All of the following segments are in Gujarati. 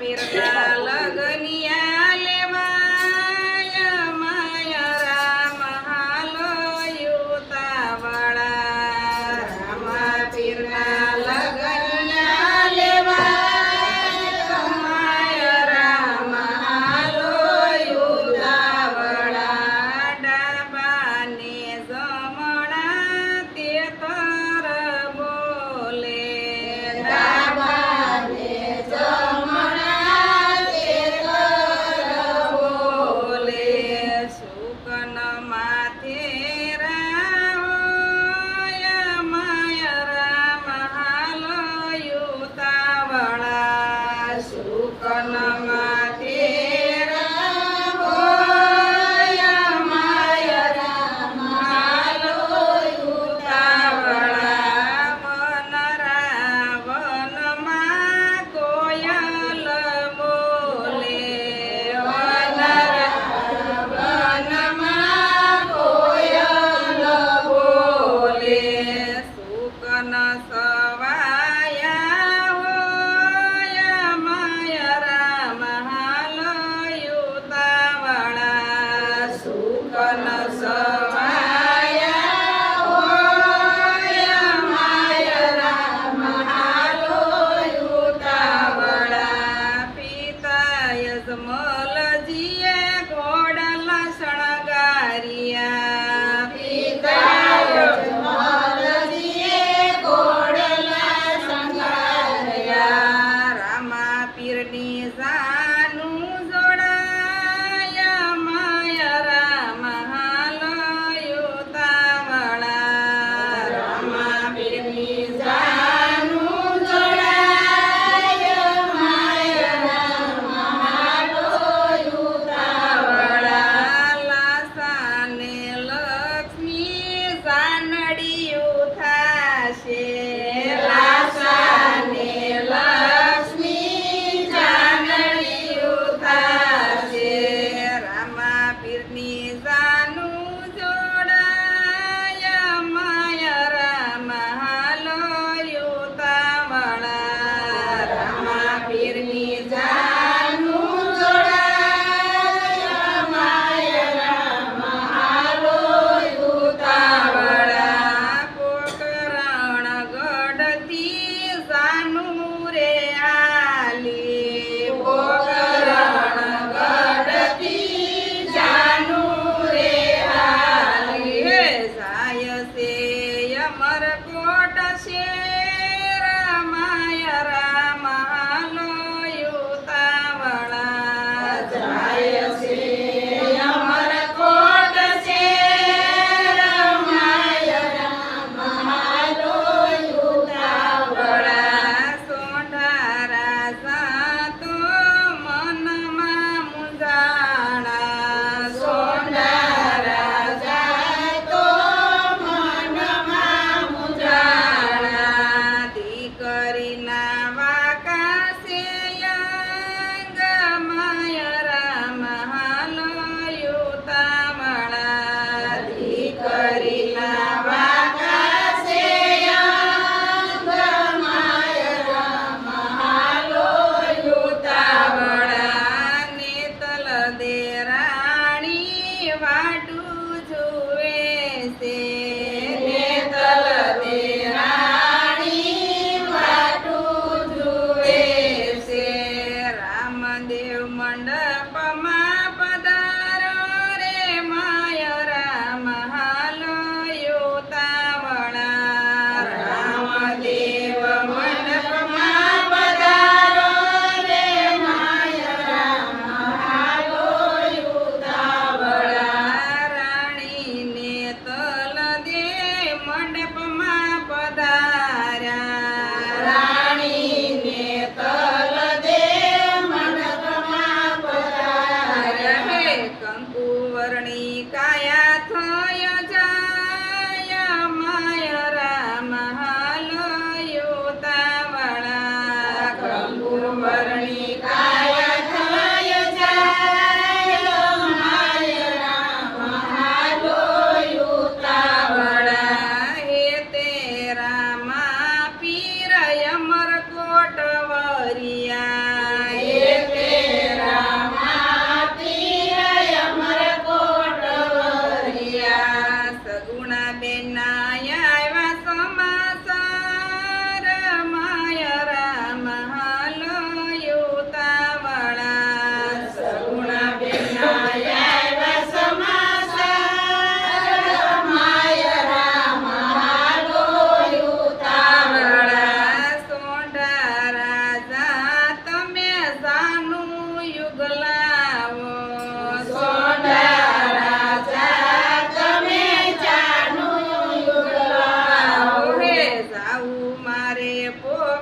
પીરના લગનિયા લેવાય માયા રામ હાલો યુતાવળા રામા પીરના લગનિયા લેવાય માયા રામ હાલો યુતાવળા ડાબાને જમણા તે તર બોલે ડાબાને જમણા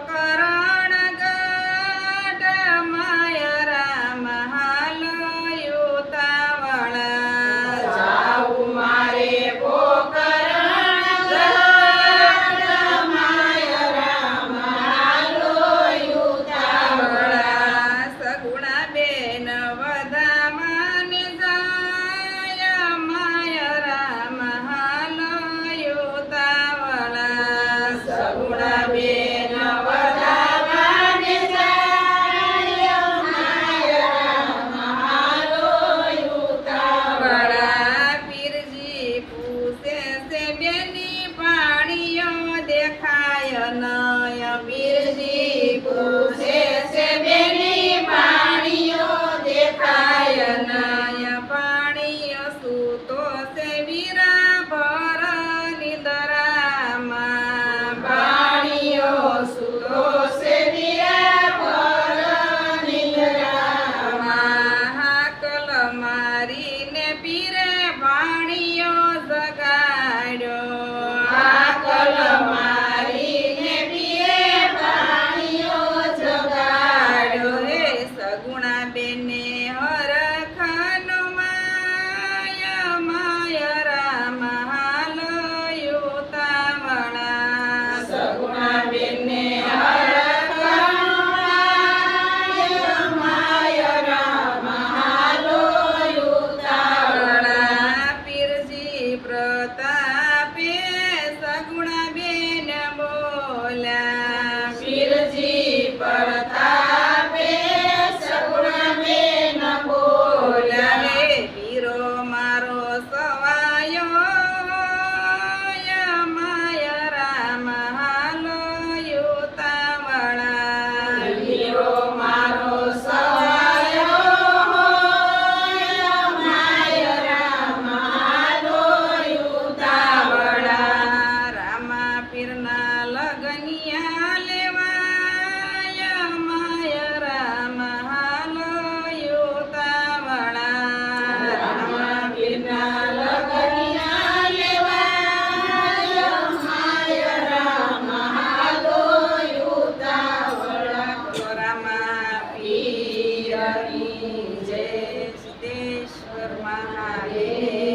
પોકરણ ગઢ માય રામ હાલો યુતાવળા જાઉં મારે પોકરણ ગઢ માય રામ હાલો યુતાવળા સગુણા બેન વધામાં જાય માય રામ હાલો યુતાવળા સગુણા બેન વધામાં જાય માય રામ હાલો યુતાવળા પીરજી પૂછે છે બેની પાણીઓ દેખાય નય પીરજી પૂછે છે બેની પાણીઓ દેખાય નય પાણીઓ સૂતો છે વીરા ભર નિંદરામાં પાણીઓ સૂતો છે વીરા ભર નિંદરામાં હાકલ મારીને પીરે પાણીઓ જગાડ્યો હાકલ મારીને પીરે પાણીઓ જગાડ્યો હે સગુણા બેને હરખાનો માય માય રામ હાલો યુતાવળા સગુણા બેને હરખાનો માય રામ હાલો યુતાવળા પીરજી પ્રતાપે સગુણા બેન બોલ્યા પીરજી પ્રતાપે સગુણા બેન બોલ્યા હે પીરો મારો સવાયો માય રામ હાલો યુતાવળા પીરો મારો સવાયો માય રામ હાલો યુતાવળા રામા પીરના લગનિયા લેવાય માય રામ હાલો યુતાવળા રામા પીરના લગનિયા લેવાય માય રામ હાલો યુતાવળા રામા પીરની જય સિદ્ધેશ્વર મહાદેવ